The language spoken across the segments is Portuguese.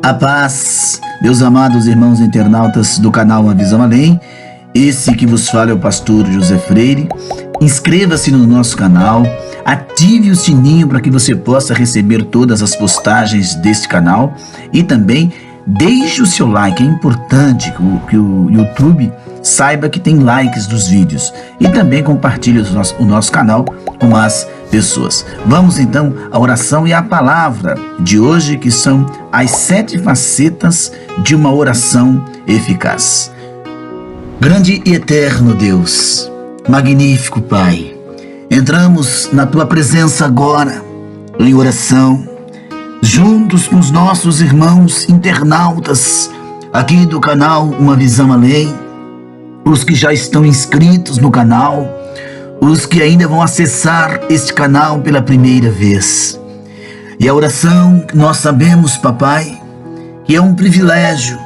A paz, meus amados irmãos internautas do canal Uma Visão Além. Esse que vos fala é o pastor José Freire. Inscreva-se no nosso canal, ative o sininho para que você possa receber todas as postagens deste canal e também deixe o seu like. É importante que o YouTube saiba que tem likes dos vídeos e também compartilhe o nosso canal com as pessoas. Vamos então à oração e à palavra de hoje, que são as 7 facetas de uma oração eficaz. Grande e eterno Deus, magnífico Pai, entramos na Tua presença agora, em oração, juntos com os nossos irmãos internautas aqui do canal Uma Visão Além, os que já estão inscritos no canal, os que ainda vão acessar este canal pela primeira vez. E a oração que nós sabemos, papai, que é um privilégio,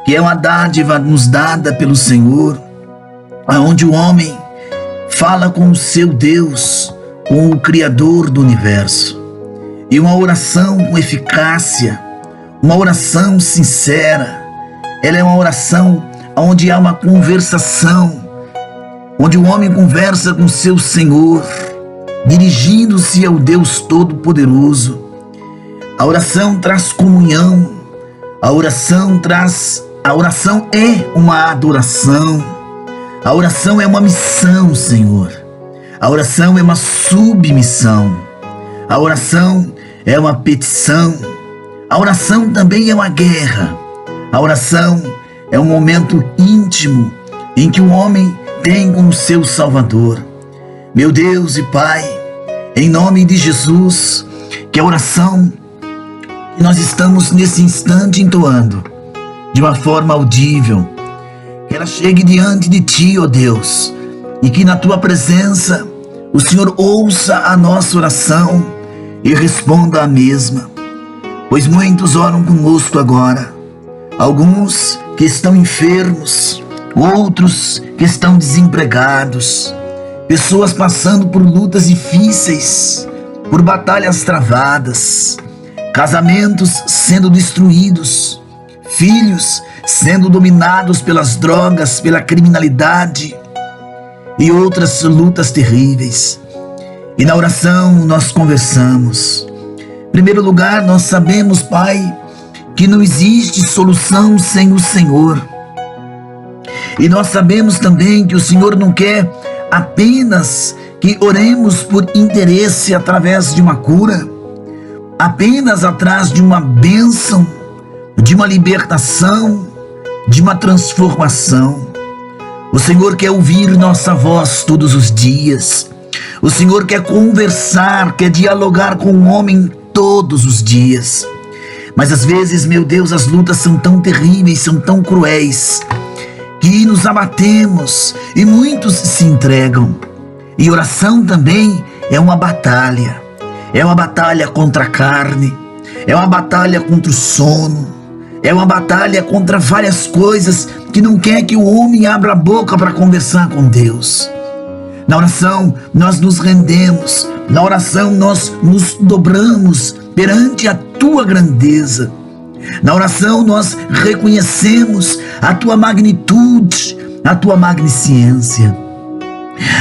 que é uma dádiva nos dada pelo Senhor, onde o homem fala com o seu Deus, com o Criador do universo. E uma oração com eficácia, uma oração sincera, ela é uma oração onde há uma conversação, onde o homem conversa com seu Senhor, dirigindo-se ao Deus Todo-Poderoso. A oração traz comunhão, a oração é uma adoração, a oração é uma missão, Senhor. A oração é uma submissão, a oração é uma petição, a oração também é uma guerra, a oração é um momento íntimo em que o homem tem com o seu Salvador. Meu Deus e Pai, em nome de Jesus, que a oração que nós estamos nesse instante entoando, de uma forma audível, que ela chegue diante de Ti, ó Deus, e que na Tua presença o Senhor ouça a nossa oração e responda a mesma. Pois muitos oram conosco agora, alguns que estão enfermos, outros que estão desempregados, pessoas passando por lutas difíceis, por batalhas travadas, casamentos sendo destruídos, filhos sendo dominados pelas drogas, pela criminalidade e outras lutas terríveis. E na oração nós conversamos. Em primeiro lugar, nós sabemos, Pai, que não existe solução sem o Senhor. E nós sabemos também que o Senhor não quer apenas que oremos por interesse através de uma cura, apenas atrás de uma bênção, de uma libertação, de uma transformação. O Senhor quer ouvir nossa voz todos os dias. O Senhor quer conversar, quer dialogar com o homem todos os dias. Mas às vezes, meu Deus, as lutas são tão terríveis, são tão cruéis, que nos abatemos e muitos se entregam. E oração também é uma batalha. É uma batalha contra a carne, é uma batalha contra o sono, é uma batalha contra várias coisas que não quer que o homem abra a boca para conversar com Deus. Na oração nós nos rendemos, na oração nós nos dobramos perante a Tua grandeza. Na oração nós reconhecemos a Tua magnitude, a Tua magnificência.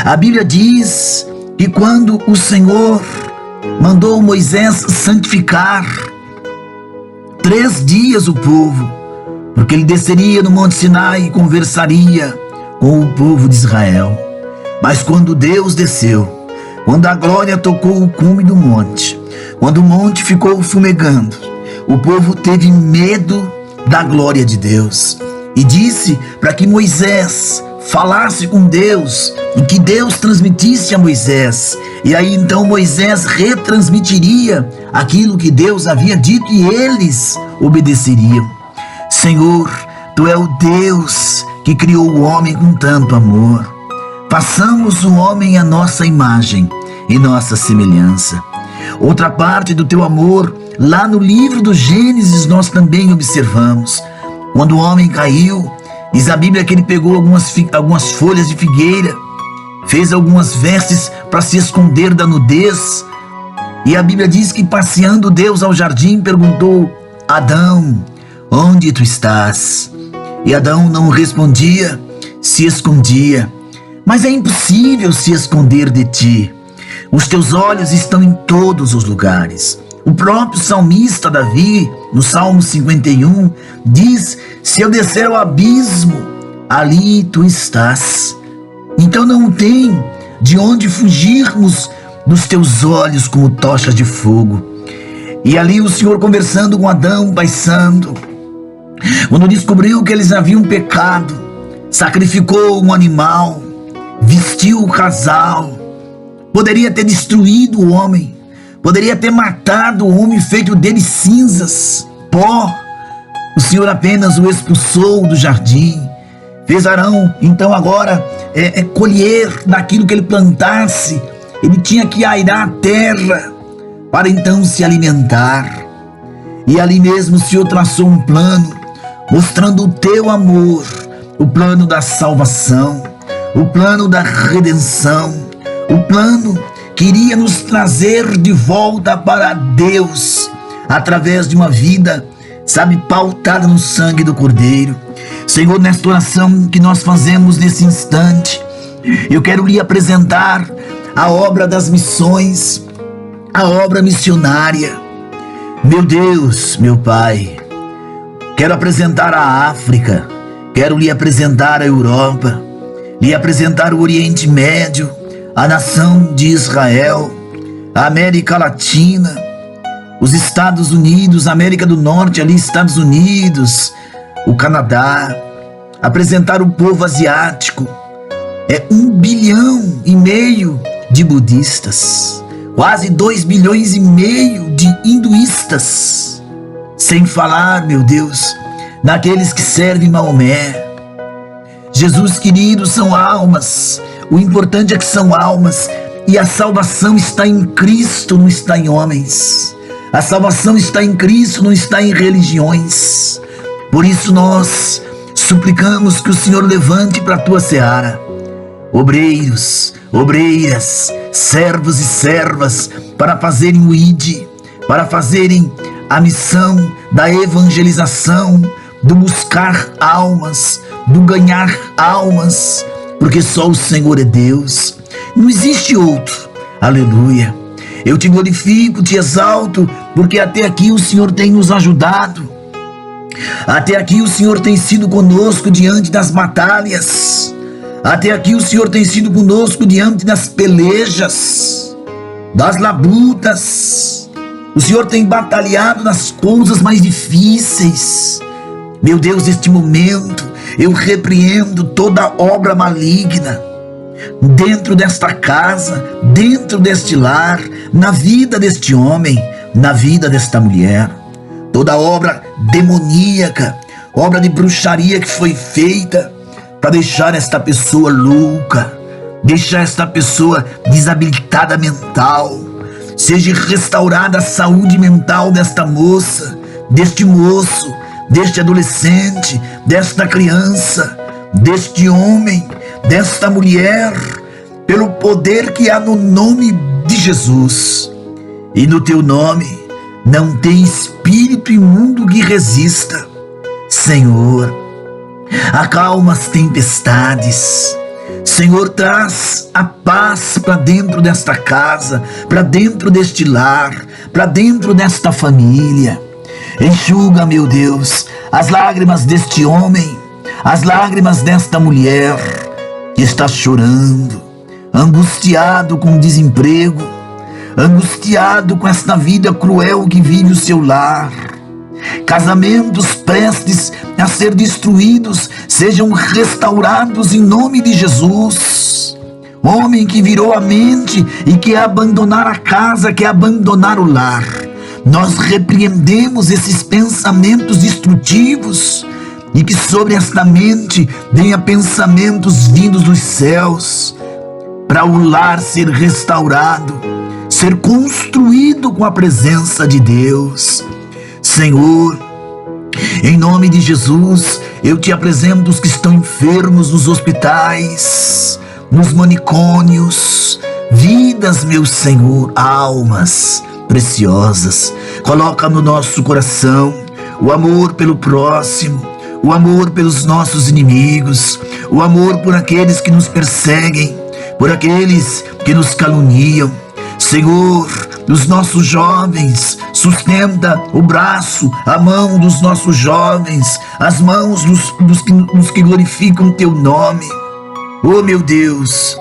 A Bíblia diz que quando o Senhor mandou Moisés santificar 3 dias o povo, porque ele desceria no Monte Sinai e conversaria com o povo de Israel. Mas quando Deus desceu, quando a glória tocou o cume do monte, quando o monte ficou fumegando, o povo teve medo da glória de Deus e disse para que Moisés falasse com Deus e que Deus transmitisse a Moisés. E aí então Moisés retransmitiria aquilo que Deus havia dito e eles obedeceriam. Senhor, Tu é o Deus que criou o homem com tanto amor. Façamos o homem à nossa imagem e nossa semelhança. Outra parte do Teu amor, lá no livro do Gênesis, nós também observamos. Quando o homem caiu, diz a Bíblia que ele pegou algumas folhas de figueira, fez algumas vestes para se esconder da nudez. E a Bíblia diz que passeando Deus ao jardim perguntou: Adão, onde tu estás? E Adão não respondia, se escondia. Mas é impossível se esconder de ti. Os teus olhos estão em todos os lugares. O próprio salmista Davi, no Salmo 51, diz: se eu descer ao abismo, ali tu estás. Então não tem de onde fugirmos dos teus olhos como tochas de fogo. E ali o Senhor conversando com Adão, Pai Santo, quando descobriu que eles haviam pecado, sacrificou um animal, vestiu o casal, poderia ter destruído o homem, poderia ter matado o homem, feito dele cinzas, pó. O Senhor apenas o expulsou do jardim, fez Arão então agora colher daquilo que ele plantasse. Ele tinha que airar a terra para então se alimentar. E ali mesmo o Senhor traçou um plano, mostrando o teu amor, o plano da salvação, o plano da redenção, o plano que iria nos trazer de volta para Deus, através de uma vida, pautada no sangue do Cordeiro. Senhor, nesta oração que nós fazemos nesse instante, eu quero lhe apresentar a obra das missões, a obra missionária. Meu Deus, meu Pai, quero apresentar a África, quero lhe apresentar a Europa, lhe apresentar o Oriente Médio, a nação de Israel, a América Latina, os Estados Unidos, a América do Norte, ali Estados Unidos, o Canadá, apresentar o povo asiático. É 1,5 bilhão de budistas, quase 2,5 bilhões de hinduístas, sem falar, meu Deus, naqueles que servem Maomé. Jesus querido, são almas. O importante é que são almas, e a salvação está em Cristo, não está em homens. A salvação está em Cristo, não está em religiões. Por isso nós suplicamos que o Senhor levante para a tua seara obreiros, obreiras, servos e servas, para fazerem o ID, para fazerem a missão da evangelização, do buscar almas, do ganhar almas, porque só o Senhor é Deus, não existe outro. Aleluia. Eu te glorifico, te exalto, porque até aqui o Senhor tem nos ajudado, até aqui o Senhor tem sido conosco diante das batalhas, até aqui o Senhor tem sido conosco diante das pelejas, das labutas. O Senhor tem batalhado nas coisas mais difíceis. Meu Deus, neste momento eu repreendo toda obra maligna dentro desta casa, dentro deste lar, na vida deste homem, na vida desta mulher. Toda obra demoníaca, obra de bruxaria que foi feita para deixar esta pessoa louca, deixar esta pessoa desabilitada mental. Seja restaurada a saúde mental desta moça, deste moço, deste adolescente, desta criança, deste homem, desta mulher, pelo poder que há no nome de Jesus. E no teu nome não tem espírito imundo que resista. Senhor, acalma as tempestades. Senhor, traz a paz para dentro desta casa, para dentro deste lar, para dentro desta família. Enxuga, meu Deus, as lágrimas deste homem, as lágrimas desta mulher que está chorando, angustiado com o desemprego, angustiado com esta vida cruel que vive o seu lar. Casamentos prestes a ser destruídos sejam restaurados em nome de Jesus. Homem que virou a mente e quer abandonar a casa, quer abandonar o lar, nós repreendemos esses pensamentos destrutivos, e que sobre esta mente venha pensamentos vindos dos céus, para o lar ser restaurado, ser construído com a presença de Deus. Senhor, em nome de Jesus, eu te apresento os que estão enfermos nos hospitais, nos manicômios, vidas, meu Senhor, almas preciosas. Coloca no nosso coração o amor pelo próximo, o amor pelos nossos inimigos, o amor por aqueles que nos perseguem, por aqueles que nos caluniam. Senhor, dos nossos jovens, sustenta o braço, a mão dos nossos jovens, as mãos dos que glorificam teu nome. Oh meu Deus,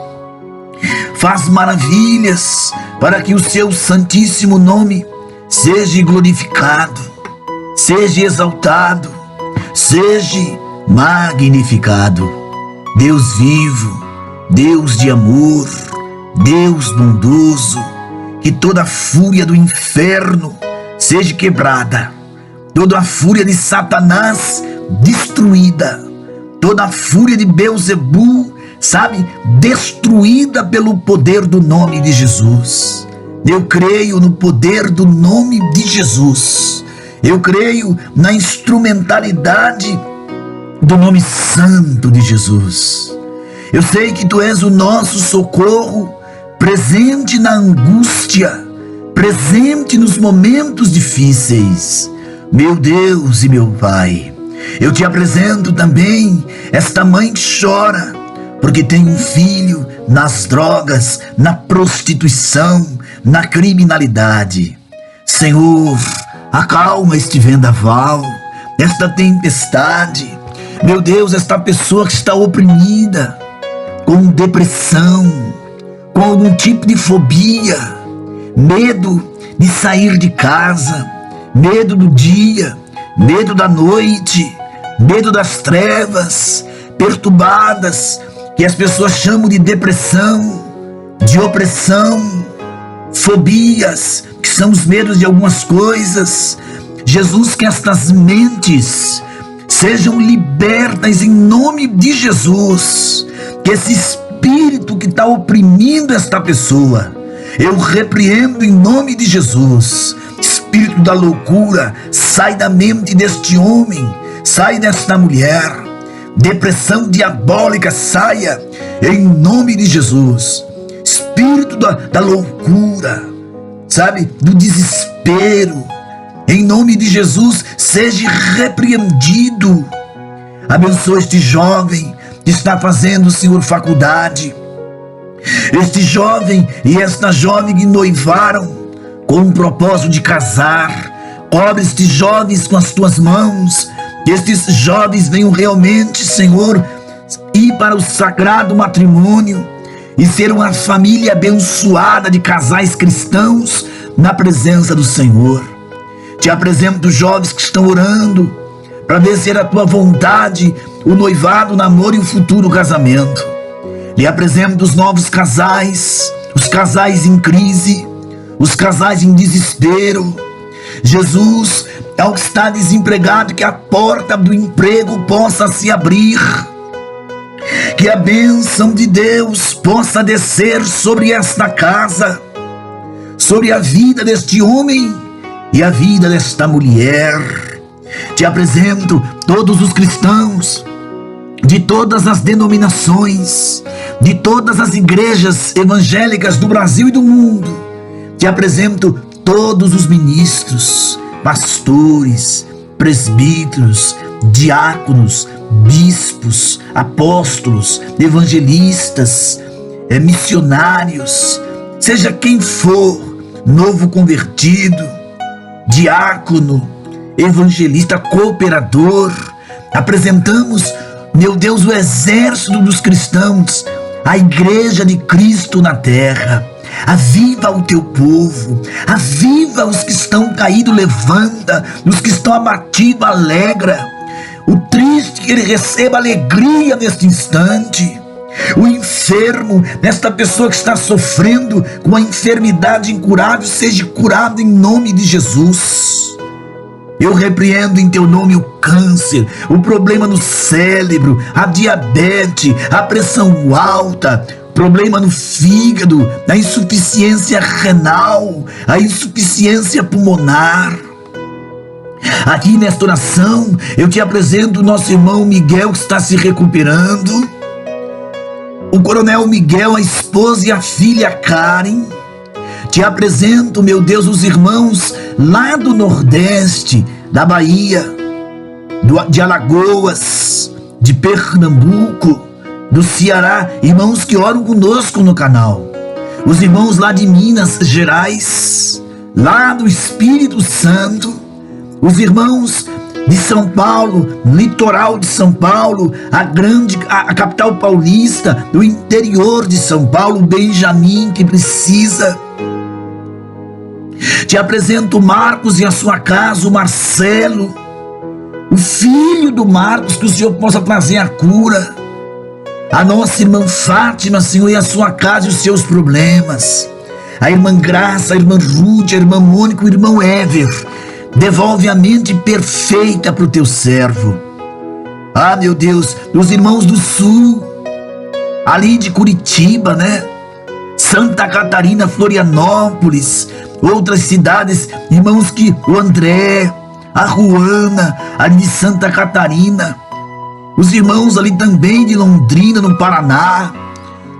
faz maravilhas para que o seu santíssimo nome seja glorificado, seja exaltado, seja magnificado. Deus vivo, Deus de amor, Deus bondoso, que toda a fúria do inferno seja quebrada, toda a fúria de Satanás destruída, toda a fúria de Beelzebul, destruída pelo poder do nome de Jesus. Eu creio no poder do nome de Jesus. Eu creio na instrumentalidade do nome santo de Jesus. Eu sei que tu és o nosso socorro, presente na angústia, presente nos momentos difíceis. Meu Deus e meu Pai, eu te apresento também esta mãe que chora, porque tem um filho nas drogas, na prostituição, na criminalidade. Senhor, acalma este vendaval, esta tempestade. Meu Deus, esta pessoa que está oprimida, com depressão, com algum tipo de fobia, medo de sair de casa, medo do dia, medo da noite, medo das trevas, perturbadas, que as pessoas chamam de depressão, de opressão, fobias, que são os medos de algumas coisas. Jesus, que estas mentes sejam libertas em nome de Jesus, que esse espírito que está oprimindo esta pessoa, eu repreendo em nome de Jesus. Espírito da loucura, sai da mente deste homem, sai desta mulher. Depressão diabólica, saia em nome de Jesus. Espírito da loucura, do desespero, em nome de Jesus, seja repreendido. Abençoa este jovem que está fazendo, Senhor, faculdade. Este jovem e esta jovem que noivaram com o propósito de casar. Cobre estes jovens com as tuas mãos, que estes jovens venham realmente, Senhor, ir para o sagrado matrimônio e ser uma família abençoada de casais cristãos na presença do Senhor. Te apresento os jovens que estão orando para ver se era a tua vontade o noivado, o namoro e o futuro casamento. Lhe apresento os novos casais, os casais em crise, os casais em desespero. Jesus, ao que está desempregado, que a porta do emprego possa se abrir, que a bênção de Deus possa descer sobre esta casa, sobre a vida deste homem e a vida desta mulher. Te apresento todos os cristãos de todas as denominações, de todas as igrejas evangélicas do Brasil e do mundo. Te apresento todos os ministros, pastores, presbíteros, diáconos, bispos, apóstolos, evangelistas, missionários, seja quem for, novo convertido, diácono, evangelista, cooperador. Apresentamos, meu Deus, o exército dos cristãos, a igreja de Cristo na terra. Aviva o teu povo, aviva os que estão caídos, levanta, os que estão abatidos, alegra. O triste, que ele receba alegria neste instante. O enfermo, nesta pessoa que está sofrendo com a enfermidade incurável, seja curado em nome de Jesus. Eu repreendo em teu nome o câncer, o problema no cérebro, a diabetes, a pressão alta, problema no fígado, a insuficiência renal, a insuficiência pulmonar. Aqui nesta oração, eu te apresento o nosso irmão Miguel, que está se recuperando, o coronel Miguel, a esposa e a filha Karen. Te apresento, meu Deus, os irmãos lá do Nordeste, da Bahia, de Alagoas, de Pernambuco, do Ceará, irmãos que oram conosco no canal, os irmãos lá de Minas Gerais, lá do Espírito Santo, os irmãos de São Paulo, litoral de São Paulo, a capital paulista, do interior de São Paulo, Benjamin, que precisa. Te apresento o Marcos e a sua casa, o Marcelo, o filho do Marcos, que o Senhor possa trazer a cura. A nossa irmã Fátima, Senhor, e a sua casa e os seus problemas. A irmã Graça, a irmã Ruth, a irmã Mônica, o irmão Ever. Devolve a mente perfeita para o teu servo. Ah, meu Deus, os irmãos do Sul, ali de Curitiba, né? Santa Catarina, Florianópolis, outras cidades, irmãos que o André, a Juana, ali de Santa Catarina, os irmãos ali também de Londrina, no Paraná,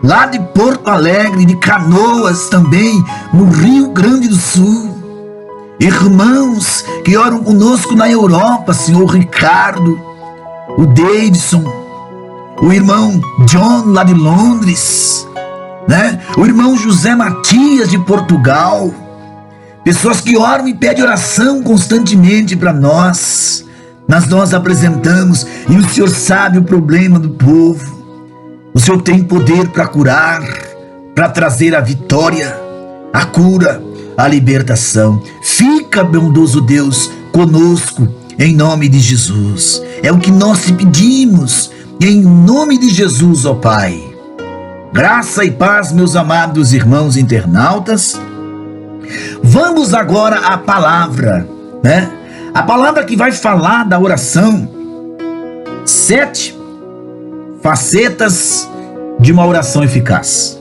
lá de Porto Alegre, de Canoas também, no Rio Grande do Sul. Irmãos que oram conosco na Europa, Senhor Ricardo, o Davidson, o irmão John lá de Londres, né? O irmão José Matias de Portugal, pessoas que oram e pedem oração constantemente para nós, mas nós apresentamos e o Senhor sabe o problema do povo. O Senhor tem poder para curar, para trazer a vitória, a cura, a libertação. Fica, bondoso Deus, conosco, em nome de Jesus. É o que nós te pedimos, em nome de Jesus, ó Pai. Graça e paz, meus amados irmãos internautas. Vamos agora à palavra, né? A palavra que vai falar da oração. 7 facetas de uma oração eficaz.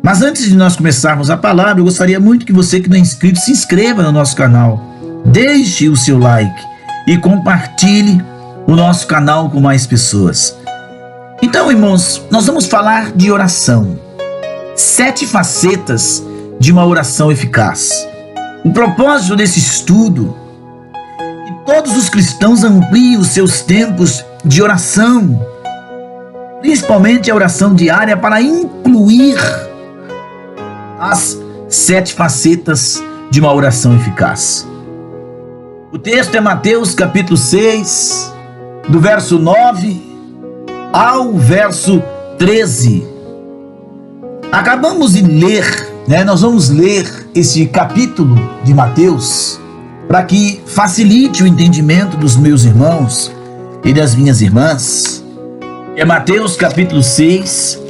Mas antes de nós começarmos a palavra, eu gostaria muito que você que não é inscrito se inscreva no nosso canal, deixe o seu like e compartilhe o nosso canal com mais pessoas. Então, irmãos, nós vamos falar de oração. 7 facetas de uma oração eficaz. O propósito desse estudo é que todos os cristãos ampliem os seus tempos de oração, principalmente a oração diária, para incluir as 7 facetas de uma oração eficaz. O texto é Mateus capítulo 6, do verso 9 ao verso 13. Acabamos de ler, né? Nós vamos ler esse capítulo de Mateus para que facilite o entendimento dos meus irmãos e das minhas irmãs. É Mateus capítulo 6,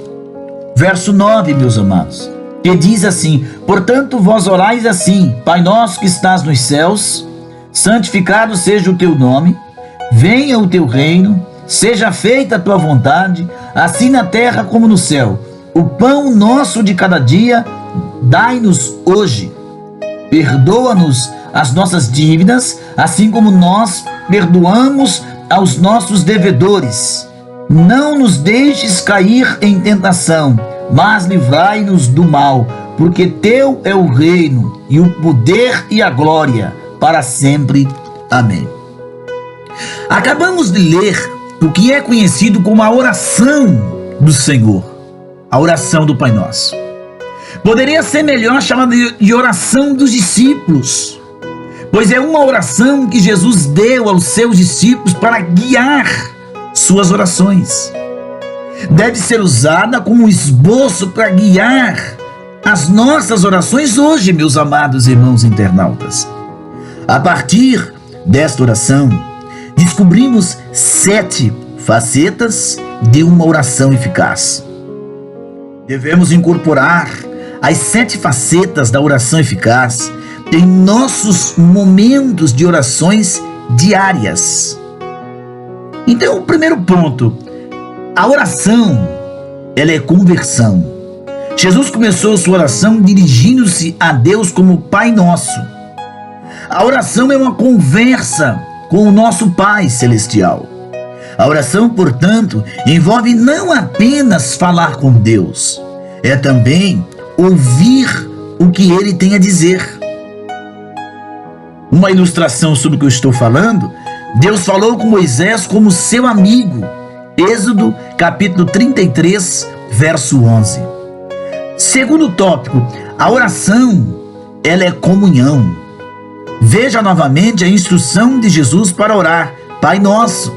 verso 9, meus amados. Que diz assim: portanto, vós orais assim: Pai nosso que estás nos céus, santificado seja o teu nome, venha o teu reino, seja feita a tua vontade, assim na terra como no céu. O pão nosso de cada dia, dai-nos hoje. Perdoa-nos as nossas dívidas, assim como nós perdoamos aos nossos devedores. Não nos deixes cair em tentação, mas livrai-nos do mal, porque teu é o reino, e o poder e a glória, para sempre. Amém. Acabamos de ler o que é conhecido como a oração do Senhor, a oração do Pai Nosso. Poderia ser melhor chamada de oração dos discípulos, pois é uma oração que Jesus deu aos seus discípulos para guiar suas orações. Deve ser usada como um esboço para guiar as nossas orações hoje, meus amados irmãos internautas. A partir desta oração, descobrimos 7 facetas de uma oração eficaz. Devemos incorporar as 7 facetas da oração eficaz em nossos momentos de orações diárias. Então, o primeiro ponto, a oração, ela é conversão. Jesus começou sua oração dirigindo-se a Deus como Pai Nosso. A oração é uma conversa com o nosso Pai Celestial. A oração, portanto, envolve não apenas falar com Deus, é também ouvir o que Ele tem a dizer. uma ilustração sobre o que eu estou falando, Deus falou com Moisés como seu amigo. Êxodo capítulo 33, verso 11. Segundo tópico, a oração, ela é comunhão. Veja novamente a instrução de Jesus para orar, Pai Nosso.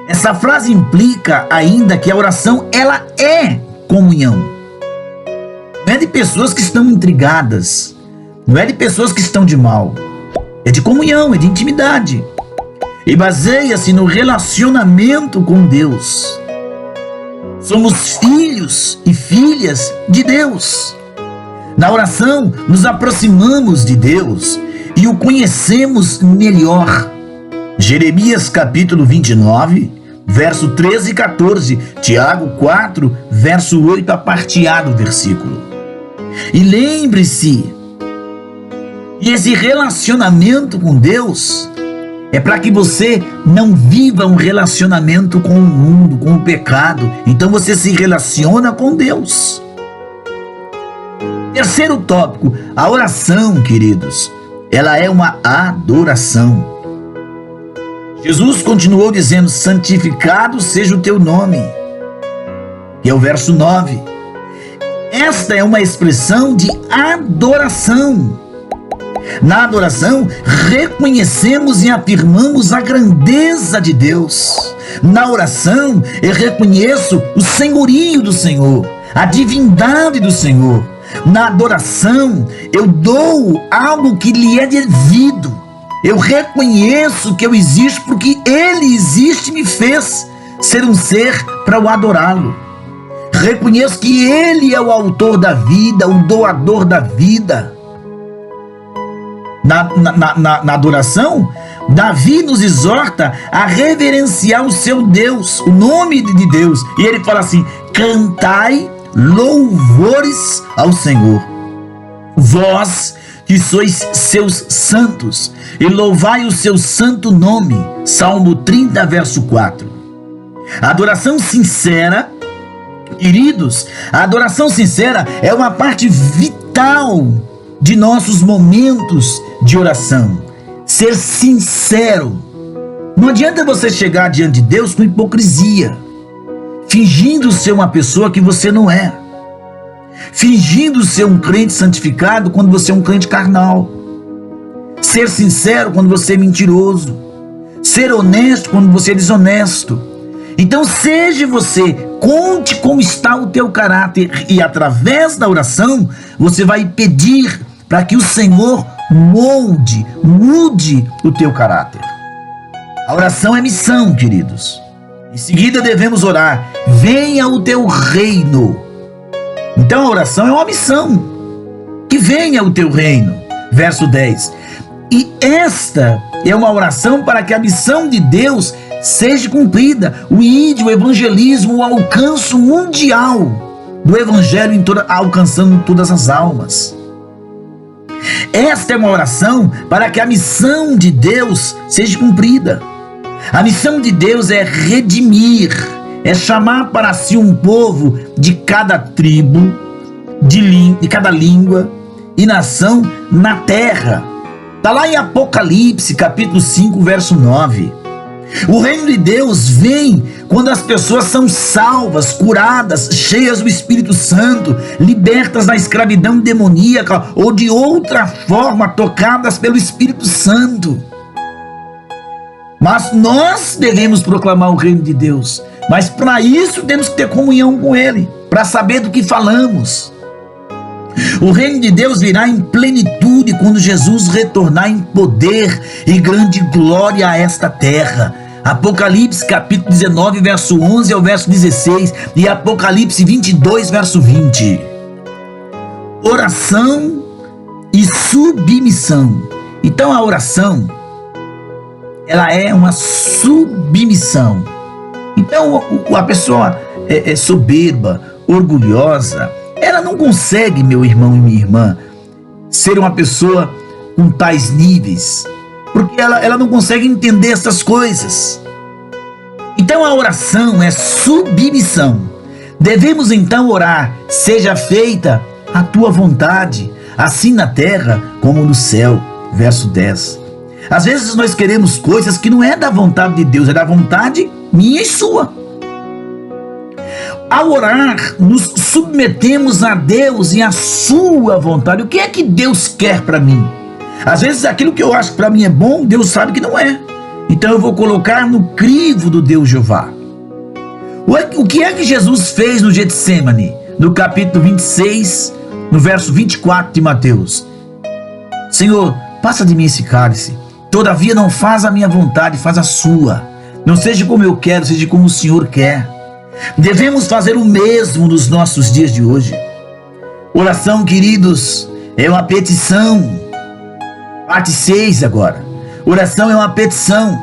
Essa frase implica ainda que a oração, ela é comunhão. Não é de pessoas que estão intrigadas, não é de pessoas que estão de mal. É de comunhão, é de intimidade. E baseia-se no relacionamento com Deus. Somos filhos e filhas de Deus. Na oração, nos aproximamos de Deus e o conhecemos melhor. Jeremias capítulo 29, verso 13 e 14. Tiago 4, verso 8, a parte A do versículo. E lembre-se, e esse relacionamento com Deus é para que você não viva um relacionamento com o mundo, com o pecado. Então você se relaciona com Deus. Terceiro tópico, a oração, queridos, ela é uma adoração. Jesus continuou dizendo: santificado seja o teu nome, que é o verso 9. Esta é uma expressão de adoração. Na adoração, reconhecemos e afirmamos a grandeza de Deus. Na oração, eu reconheço o senhorio do Senhor, a divindade do Senhor. Na adoração, eu dou algo que lhe é devido. Eu reconheço que eu existo porque Ele existe e me fez ser um ser para o adorá-lo. Reconheço que Ele é o autor da vida, o doador da vida. Na adoração, Davi nos exorta a reverenciar o seu Deus, o nome de Deus. E ele fala assim: cantai louvores ao Senhor, vós que sois seus santos, e louvai o seu santo nome. Salmo 30, verso 4. A adoração sincera, queridos, a adoração sincera é uma parte vital de nossos momentos de oração. Ser sincero. Não adianta você chegar diante de Deus com hipocrisia, fingindo ser uma pessoa que você não é, fingindo ser um crente santificado quando você é um crente carnal, ser sincero quando você é mentiroso, ser honesto quando você é desonesto. Então seja você, conte como está o teu caráter, e através da oração você vai pedir para que o Senhor mude o teu caráter. A oração é missão, queridos. Em seguida devemos orar: venha o teu reino. Então a oração é uma missão. Que venha o teu reino. Verso 10. E esta é uma oração para que a missão de Deus seja cumprida. O ide, o evangelismo, o alcance mundial do evangelho alcançando todas as almas. Esta é uma oração para que a missão de Deus seja cumprida. A missão de Deus é redimir, é chamar para si um povo de cada tribo, de cada língua e nação na terra. Está lá em Apocalipse, capítulo 5, verso 9. O reino de Deus vem quando as pessoas são salvas, curadas, cheias do Espírito Santo, libertas da escravidão demoníaca ou de outra forma tocadas pelo Espírito Santo. Mas nós devemos proclamar o reino de Deus. Mas para isso temos que ter comunhão com Ele, para saber do que falamos. O reino de Deus virá em plenitude quando Jesus retornar em poder e grande glória a esta terra. Apocalipse capítulo 19, verso 11 ao verso 16 e Apocalipse 22, verso 20. Oração e submissão. Então a oração, ela é uma submissão. Então a pessoa é soberba, orgulhosa, ela não consegue, meu irmão e minha irmã, ser uma pessoa com tais níveis, porque ela não consegue entender essas coisas. Então a oração é submissão. Devemos então orar: seja feita a tua vontade, assim na terra como no céu. verso 10. Às vezes nós queremos coisas que não é da vontade de Deus, é da vontade minha e sua. Ao orar, nos submetemos a Deus e a sua vontade. O que é que Deus quer para mim? Às vezes aquilo que eu acho que para mim é bom, Deus sabe que não é. Então eu vou colocar no crivo do Deus Jeová. O que é que Jesus fez no Getsemane? No capítulo 26, no verso 24 de Mateus. Senhor, passa de mim esse cálice. Todavia não faz a minha vontade, faz a sua. Não seja como eu quero, seja como o Senhor quer. Devemos fazer o mesmo nos nossos dias de hoje. Oração, queridos, é uma petição. Parte 6 agora. Oração é uma petição.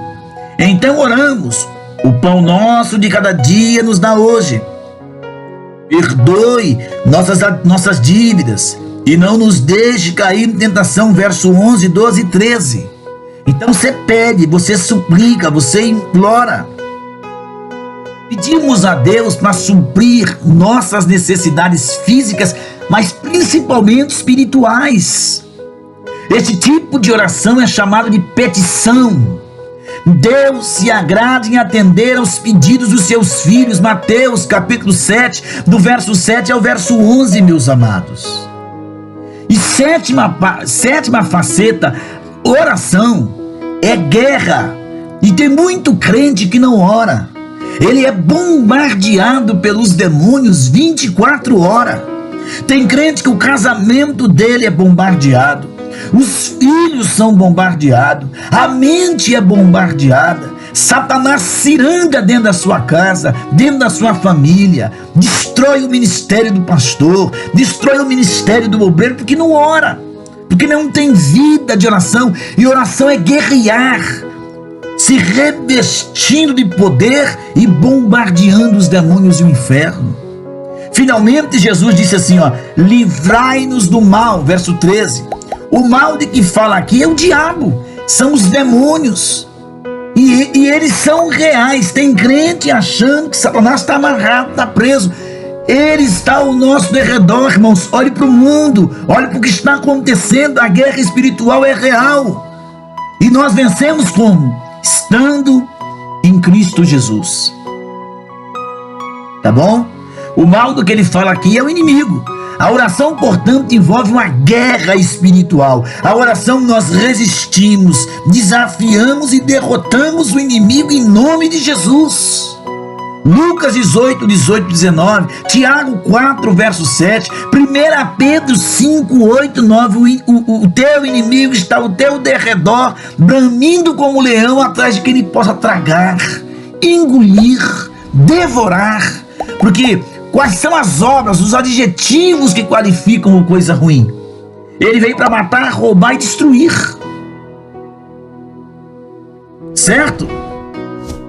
Então oramos. O pão nosso de cada dia nos dá hoje. Perdoe nossas dívidas e não nos deixe cair em tentação. Verso 11, 12 e 13. Então você pede, você suplica, você implora. Pedimos a Deus para suprir nossas necessidades físicas, mas principalmente espirituais. Este tipo de oração é chamado de petição. Deus se agrada em atender aos pedidos dos seus filhos. Mateus capítulo 7, do verso 7 ao verso 11, meus amados. E sétima faceta, oração é guerra. E tem muito crente que não ora. Ele é bombardeado pelos demônios 24 horas. Tem crente que o casamento dele é bombardeado. Os filhos são bombardeados. A mente é bombardeada. Satanás ciranda dentro da sua casa, dentro da sua família. Destrói o ministério do pastor, destrói o ministério do obreiro, porque não ora, porque não tem vida de oração. E oração é guerrear, se revestindo de poder e bombardeando os demônios e o inferno. Finalmente Jesus disse assim, livrai-nos do mal, verso 13. O mal de que fala aqui é o diabo, são os demônios, e eles são reais. Tem crente achando que Satanás está amarrado, está preso. Ele está ao nosso derredor, irmãos. Olhe para o mundo, olhe para o que está acontecendo. A guerra espiritual é real, e nós vencemos como? Estando em Cristo Jesus. Tá bom? O mal do que ele fala aqui é o inimigo. A oração, portanto, envolve uma guerra espiritual. A oração nós resistimos, desafiamos e derrotamos o inimigo em nome de Jesus. Lucas 18, 18, 19, Tiago 4, verso 7, 1 Pedro 5, 8, 9, o teu inimigo está ao teu derredor, bramindo como leão atrás de quem ele possa tragar, engolir, devorar. Porque quais são as obras, os adjetivos que qualificam uma coisa ruim? Ele veio para matar, roubar e destruir. Certo?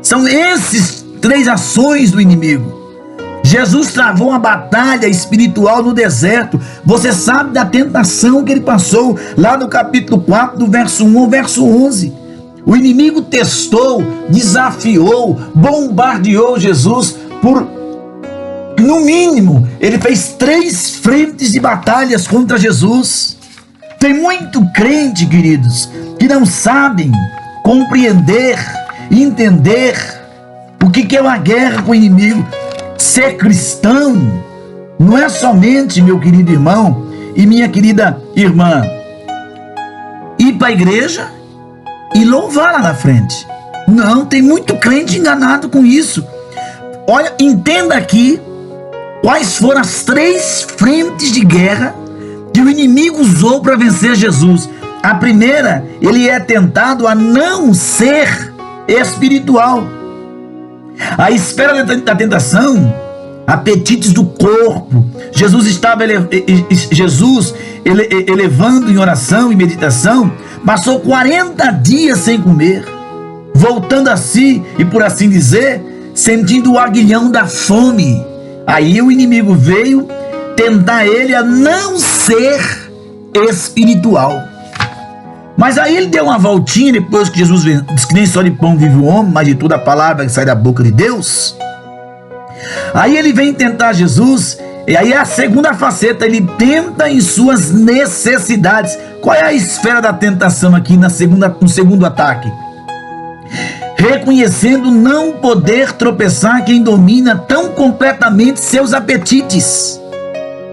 São esses 3 ações do inimigo. Jesus travou uma batalha espiritual no deserto. Você sabe da tentação que ele passou lá no capítulo 4, do verso 1 ao verso 11. O inimigo testou, desafiou, bombardeou Jesus por... No mínimo, ele fez 3 frentes de batalhas contra Jesus. Tem muito crente, queridos, que não sabem compreender, entender o que é uma guerra com o inimigo. Ser cristão não é somente, meu querido irmão e minha querida irmã, ir para a igreja e louvar lá na frente. Não, tem muito crente enganado com isso. Olha, entenda aqui quais foram as 3 frentes de guerra que o inimigo usou para vencer Jesus. A primeira, ele é tentado a não ser espiritual. À espera da tentação, apetites do corpo. Jesus estava elevando em oração e meditação, passou 40 dias sem comer, voltando a si e, por assim dizer, sentindo o aguilhão da fome. Aí o inimigo veio tentar ele a não ser espiritual. Mas aí ele deu uma voltinha depois que Jesus disse que nem só de pão vive o homem, mas de toda a palavra que sai da boca de Deus. Aí ele vem tentar Jesus E aí a segunda faceta, ele tenta em suas necessidades. Qual é a esfera da tentação aqui no segundo ataque? Reconhecendo não poder tropeçar quem domina tão completamente seus apetites.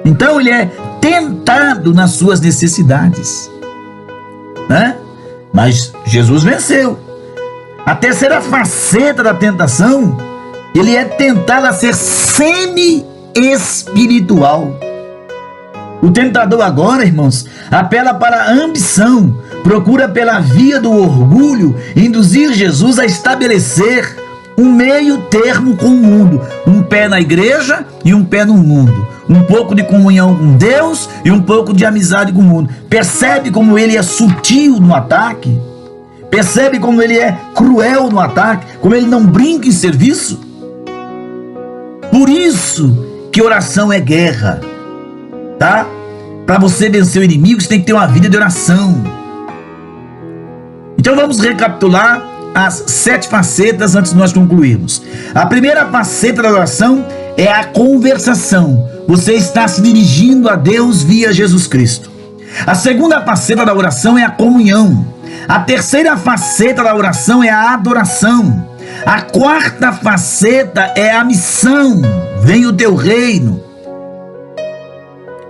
Então ele é tentado nas suas necessidades, né? Mas Jesus venceu. A terceira faceta da tentação, ele é tentado a ser semi-espiritual. O tentador agora, irmãos, apela para a ambição, procura pela via do orgulho induzir Jesus a estabelecer um meio termo com o mundo, um pé na igreja e um pé no mundo, um pouco de comunhão com Deus e um pouco de amizade com o mundo. Percebe como ele é sutil no ataque? Percebe como ele é cruel no ataque? Como ele não brinca em serviço? Por isso que oração é guerra, tá? Para você vencer o inimigo, você tem que ter uma vida de oração. Então vamos recapitular as 7 facetas antes de nós concluirmos. A primeira faceta da oração é a conversação. Você está se dirigindo a Deus via Jesus Cristo. A segunda faceta da oração é a comunhão. A terceira faceta da oração é a adoração. A quarta faceta é a missão. Venha o teu reino.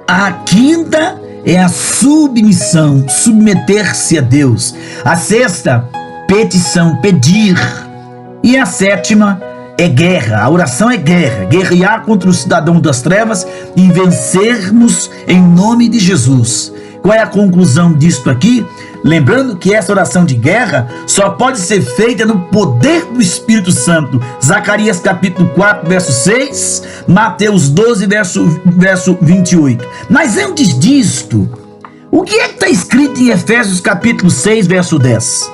A quinta é a submissão, submeter-se a Deus. A sexta, petição, pedir. E a sétima é guerra. A oração é guerra. Guerrear contra o cidadão das trevas e vencermos em nome de Jesus. Qual é a conclusão disto aqui? Lembrando que essa oração de guerra só pode ser feita no poder do Espírito Santo. Zacarias capítulo 4, verso 6, Mateus 12, verso 28. Mas antes disto, o que é que está escrito em Efésios capítulo 6, verso 10?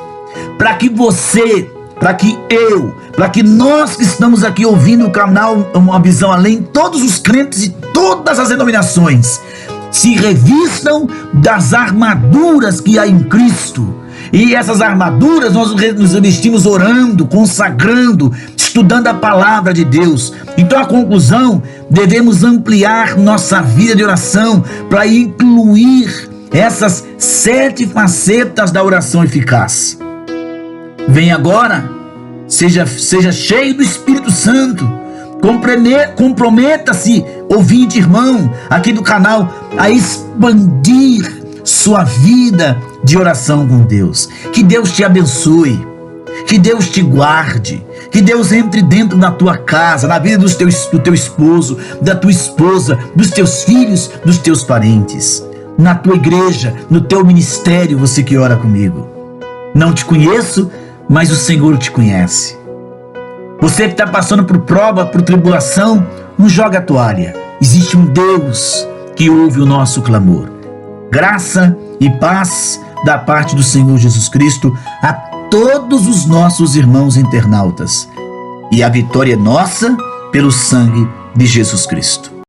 Para que você, para que eu, para que nós que estamos aqui ouvindo o canal Uma Visão Além, todos os crentes e todas as denominações, se revistam das armaduras que há em Cristo. E essas armaduras nós nos revestimos orando, consagrando, estudando a palavra de Deus. Então a conclusão, devemos ampliar nossa vida de oração para incluir essas 7 facetas da oração eficaz. Vem agora, seja cheio do Espírito Santo. Comprometa-se, ouvinte irmão, aqui do canal, a expandir sua vida de oração com Deus. Que Deus te abençoe, que Deus te guarde, que Deus entre dentro da tua casa, na vida do teu esposo, da tua esposa, dos teus filhos, dos teus parentes, na tua igreja, no teu ministério, você que ora comigo. Não te conheço, mas o Senhor te conhece. Você que está passando por prova, por tribulação, não joga a toalha. Existe um Deus que ouve o nosso clamor. Graça e paz da parte do Senhor Jesus Cristo a todos os nossos irmãos internautas. E a vitória é nossa pelo sangue de Jesus Cristo.